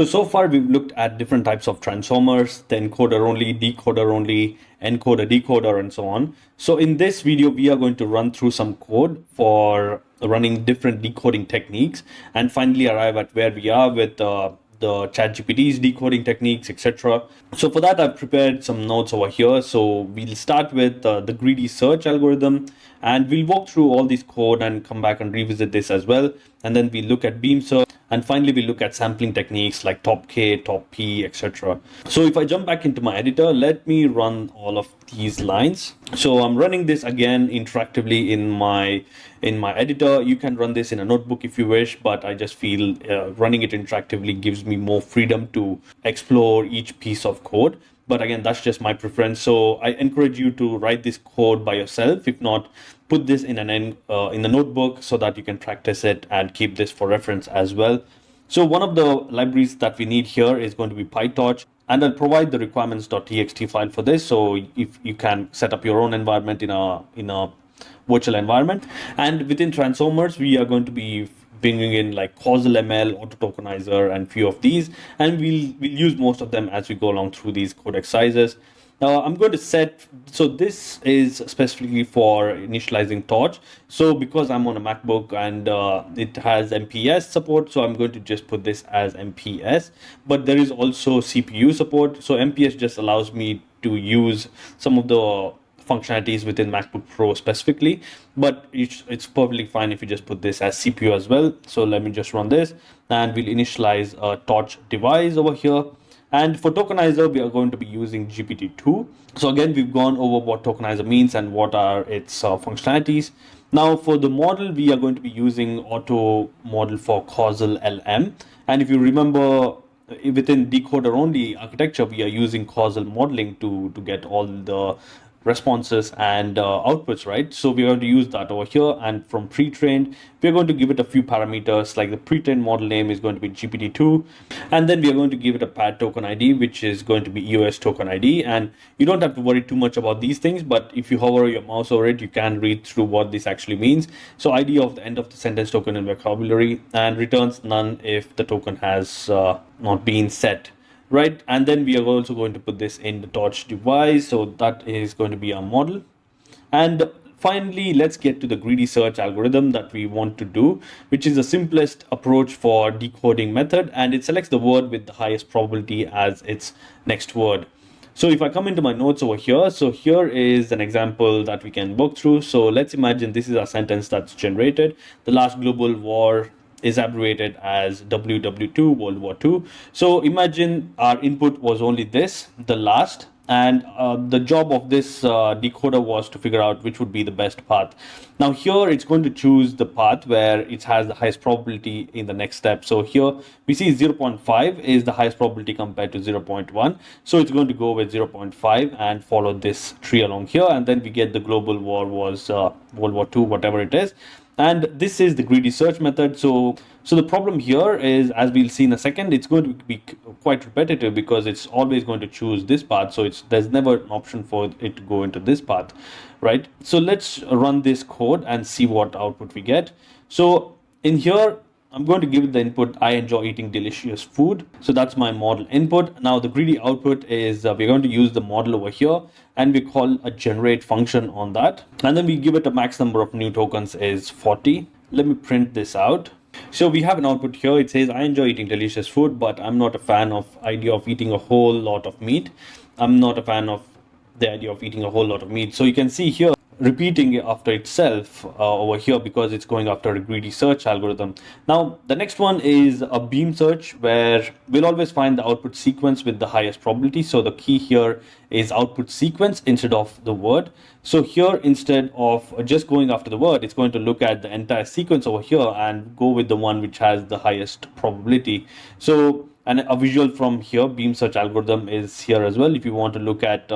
So far we've looked at different types of transformers, the encoder only, decoder only, encoder, decoder, and so on. So in this video, we are going to run through some code for running different decoding techniques and finally arrive at where we are with the ChatGPT's decoding techniques, etc. So for that, I've prepared some notes over here. So we'll start with the greedy search algorithm, and we'll walk through all these code and come back and revisit this as well. And then we look at beam search, and finally we look at sampling techniques like top K, top P, etc. So if I jump back into my editor, let me run all of these lines. So I'm running this again interactively in my editor. You can run this in a notebook if you wish, but I just feel running it interactively gives me more freedom to explore each piece of code. But again, that's just my preference. So I encourage you to write this code by yourself. If not, put this in the notebook so that you can practice it and keep this for reference as well. So one of the libraries that we need here is going to be PyTorch, and I'll provide the requirements.txt file for this. So if you can set up your own environment in a virtual environment, and within transformers, we are going to be bringing in like causal ML, auto tokenizer, and few of these, and we'll use most of them as we go along through these code exercises. Now I'm going to set, so this is specifically for initializing torch. So because I'm on a MacBook and it has MPS support, so I'm going to just put this as MPS, but there is also CPU support. So MPS just allows me to use some of the functionalities within MacBook Pro specifically, but it's perfectly fine if you just put this as CPU as well. So let me just run this, and we'll initialize a torch device over here. And for tokenizer, we are going to be using GPT-2. So again, we've gone over what tokenizer means and what are its functionalities. Now for the model, we are going to be using auto model for causal LM. And if you remember, within decoder only architecture, we are using causal modeling to get all the responses and outputs, right? So we're going to use that over here. And from pre-trained, we're going to give it a few parameters, like the pre-trained model name is going to be GPT-2. And then we are going to give it a pad token ID, which is going to be EOS token ID. And you don't have to worry too much about these things, but if you hover your mouse over it, you can read through what this actually means. So ID of the end of the sentence token in vocabulary, and returns none if the token has not been set. Right, and then we are also going to put this in the torch device. So that is going to be our model. And finally, let's get to the greedy search algorithm that we want to do, which is the simplest approach for decoding method, and it selects the word with the highest probability as its next word. So if I come into my notes over here, so here is an example that we can work through. So let's imagine this is a sentence that's generated. The last global war is abbreviated as WW2, World War II. So imagine our input was only this, the last, and the job of this decoder was to figure out which would be the best path. Now here it's going to choose the path where it has the highest probability in the next step. So here we see 0.5 is the highest probability compared to 0.1. So it's going to go with 0.5 and follow this tree along here. And then we get the global war was World War II, whatever it is. And this is the greedy search method. So the problem here is, as we'll see in a second, it's going to be quite repetitive because it's always going to choose this path. So there's never an option for it to go into this path, right? So let's run this code and see what output we get. So in here, I'm going to give it the input, I enjoy eating delicious food. So that's my model input. Now the greedy output is we're going to use the model over here, and we call a generate function on that. And then we give it a max number of new tokens is 40. Let me print this out. So we have an output here. It says, I enjoy eating delicious food, but I'm not a fan of idea of eating a whole lot of meat. I'm not a fan of the idea of eating a whole lot of meat. So you can see here, repeating after itself over here because it's going after a greedy search algorithm. Now the next one is a beam search, where we'll always find the output sequence with the highest probability. So the key here is output sequence instead of the word. So here, instead of just going after the word, it's going to look at the entire sequence over here and go with the one which has the highest probability. So, and a visual from here, beam search algorithm is here as well if you want to look at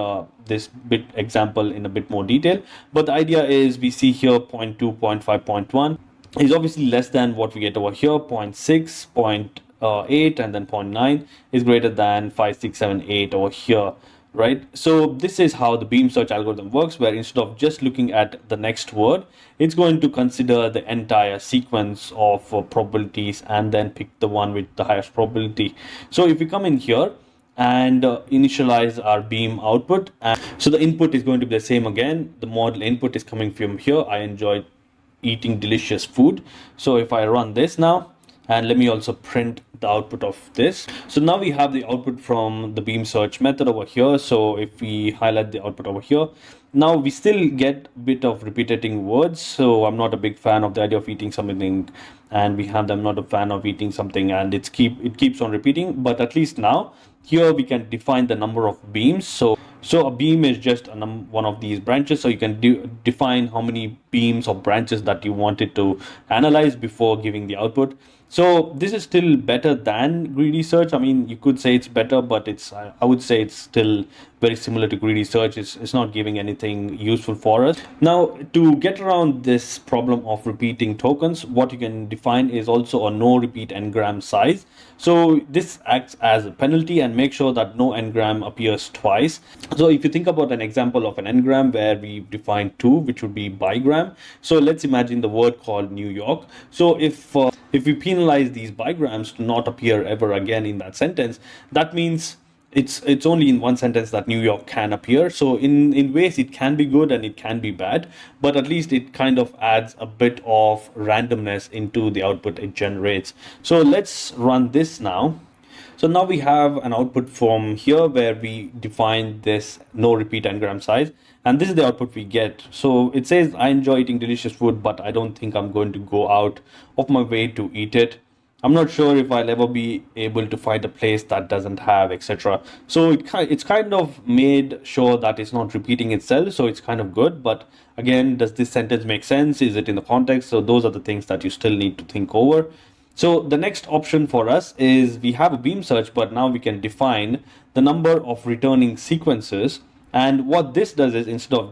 this bit example in a bit more detail. But the idea is we see here 0.2, 0.5, 0.1 is obviously less than what we get over here, 0.6, 0.8, and then 0.9 is greater than 5, 6, 7, 8 over here. right? So this is how the beam search algorithm works, where instead of just looking at the next word, it's going to consider the entire sequence of probabilities and then pick the one with the highest probability. So if we come in here and initialize our beam output, and so the input is going to be the same again. The model input is coming from here. I enjoy eating delicious food. So if I run this now, and let me also print the output of this. So now we have the output from the beam search method over here. So if we highlight the output over here, now we still get a bit of repeating words. So I'm not a big fan of the idea of eating something, and we have them not a fan of eating something, and it keeps on repeating. But at least now here we can define the number of beams. So a beam is just one of these branches. So you can define how many beams or branches that you wanted to analyze before giving the output. So this is still better than greedy search. I mean, you could say it's better, but I would say it's still very similar to greedy search. It's not giving anything useful for us. Now, to get around this problem of repeating tokens, what you can define is also a no repeat n-gram size. So this acts as a penalty and make sure that no n-gram appears twice. So if you think about an example of an n-gram where we define 2, which would be bigram. So let's imagine the word called New York. So if we penalize these bigrams to not appear ever again in that sentence, that means it's only in one sentence that New York can appear. So in ways it can be good and it can be bad, but at least it kind of adds a bit of randomness into the output it generates. So let's run this now. So now we have an output from here where we define this no repeat n-gram size, and this is the output we get. So it says, I enjoy eating delicious food, but I don't think I'm going to go out of my way to eat it. I'm not sure if I'll ever be able to find a place that doesn't have, etc. So it's kind of made sure that it's not repeating itself. So it's kind of good. But again, does this sentence make sense? Is it in the context? So those are the things that you still need to think over. So the next option for us is we have a beam search, but now we can define the number of returning sequences. And what this does is instead of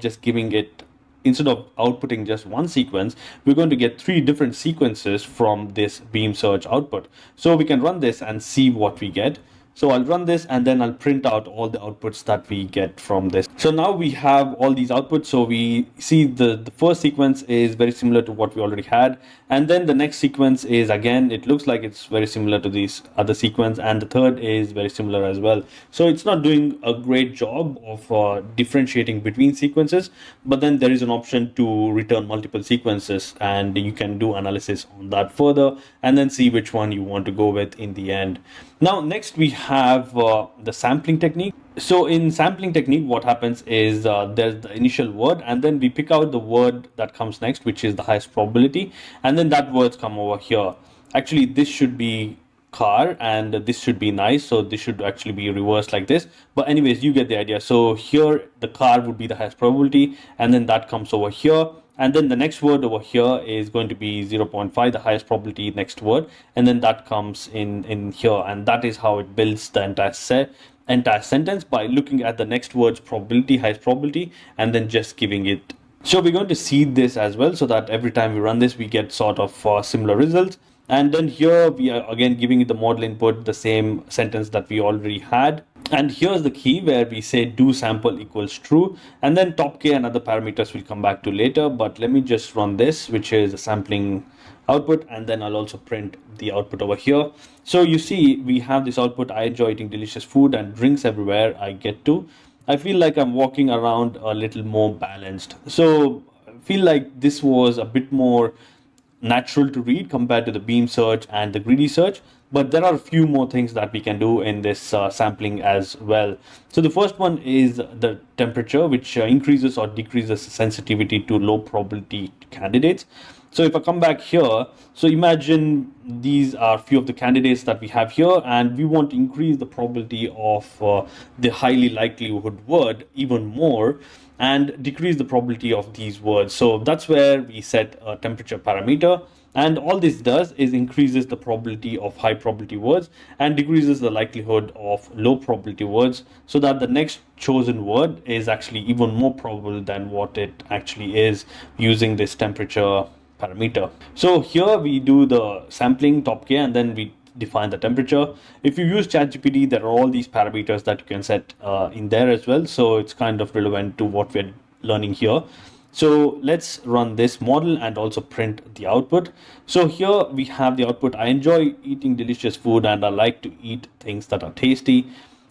outputting just one sequence, we're going to get 3 different sequences from this beam search output. So we can run this and see what we get. So I'll run this and then I'll print out all the outputs that we get from this. So now we have all these outputs. So we see the first sequence is very similar to what we already had. And then the next sequence is, again, it looks like it's very similar to this other sequence. And the third is very similar as well. So it's not doing a great job of differentiating between sequences, but then there is an option to return multiple sequences and you can do analysis on that further and then see which one you want to go with in the end. Now, next we have the sampling technique. So in sampling technique, what happens is there's the initial word and then we pick out the word that comes next, which is the highest probability. And then that words come over here. Actually, this should be car and this should be nice. So this should actually be reversed like this. But anyways, you get the idea. So here the car would be the highest probability and then that comes over here. And then the next word over here is going to be 0.5, the highest probability next word. And then that comes in here. And that is how it builds the entire sentence by looking at the next word's probability, highest probability, and then just giving it. So we're going to seed this as well so that every time we run this, we get sort of similar results. And then here we are again giving it the model input, the same sentence that we already had. And here's the key where we say do sample equals true, and then top k and other parameters we'll come back to later. But let me just run this, which is a sampling output, and then I'll also print the output over here. So you see we have this output, I enjoy eating delicious food and drinks everywhere I get to. I feel like I'm walking around a little more balanced. So I feel like this was a bit more natural to read compared to the beam search and the greedy search. But there are a few more things that we can do in this sampling as well. So the first one is the temperature, which increases or decreases sensitivity to low probability candidates. So if I come back here, so imagine these are a few of the candidates that we have here, and we want to increase the probability of the highly likelihood word even more and decrease the probability of these words. So that's where we set a temperature parameter. And all this does is increases the probability of high probability words and decreases the likelihood of low probability words, so that the next chosen word is actually even more probable than what it actually is using this temperature parameter. So here we do the sampling top k and then we define the temperature. If you use ChatGPT, there are all these parameters that you can set in there as well. So it's kind of relevant to what we're learning here. So let's run this model and also print the output. So here we have the output. I enjoy eating delicious food and I like to eat things that are tasty.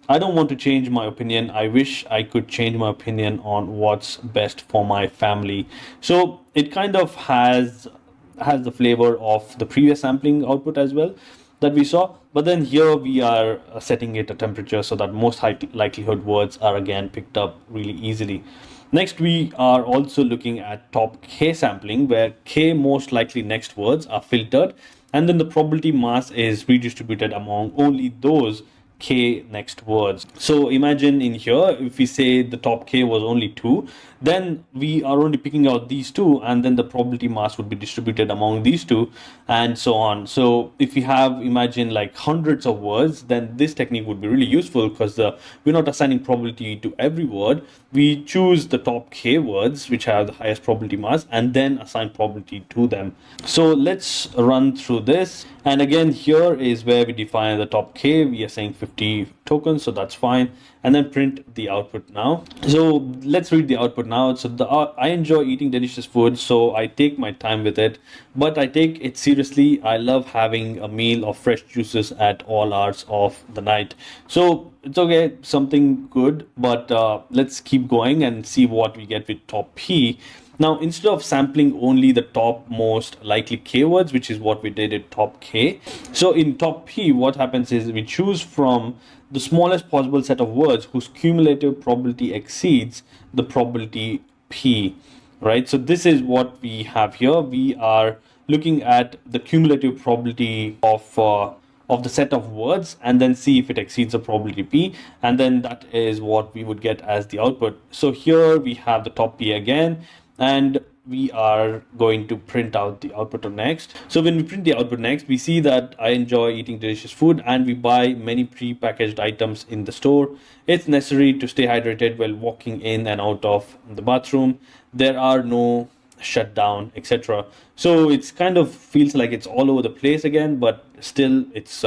I don't want to change my opinion. I wish I could change my opinion on what's best for my family. So it kind of has the flavor of the previous sampling output as well that we saw. But then here we are setting it a temperature so that most high likelihood words are again picked up really easily. Next, we are also looking at top K sampling, where K most likely next words are filtered, and then the probability mass is redistributed among only those K next words. So imagine in here, if we say the top K was only 2, then we are only picking out these 2, and then the probability mass would be distributed among these 2, and so on. So if we have, imagine like hundreds of words, then this technique would be really useful because we're not assigning probability to every word. We choose the top K words, which have the highest probability mass, and then assign probability to them. So let's run through this. And again, here is where we define the top K. We are saying 50 tokens, so that's fine. And then print the output now. So let's read the output now. So I enjoy eating delicious food, so I take my time with it, but I take it seriously. I love having a meal of fresh juices at all hours of the night. So it's okay, something good, but let's keep going and see what we get with top P. Now, instead of sampling only the top most likely keywords, which is what we did at top K, so in top P, what happens is we choose from the smallest possible set of words whose cumulative probability exceeds the probability P, right? So this is what we have here. We are looking at the cumulative probability of the set of words and then see if it exceeds the probability P, and then that is what we would get as the output. So here we have the top P again, and we are going to print out the output next. So when we print the output next, we see that I enjoy eating delicious food and we buy many pre-packaged items in the store. It's necessary to stay hydrated while walking in and out of the bathroom. There are no shutdown, etc. So it's kind of feels like it's all over the place again, but still it's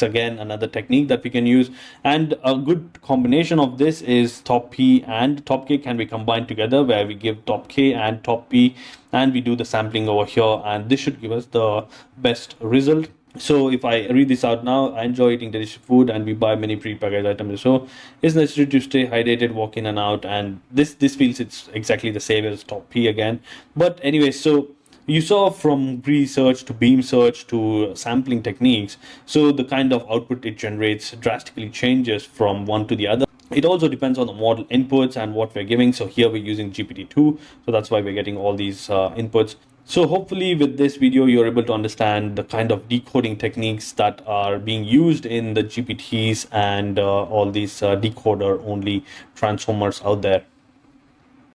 again another technique that we can use. And a good combination of this is top P and top K can be combined together, where we give top K and top P and we do the sampling over here, and this should give us the best result. So if I read this out now, I enjoy eating delicious food and we buy many pre-packaged items. So it's necessary to stay hydrated, walk in and out. And this feels it's exactly the same as top P again. But anyway, so you saw from research to beam search to sampling techniques. So the kind of output it generates drastically changes from one to the other. It also depends on the model inputs and what we're giving. So here we're using GPT-2. So that's why we're getting all these inputs. So hopefully with this video, you're able to understand the kind of decoding techniques that are being used in the GPTs and all these decoder only transformers out there.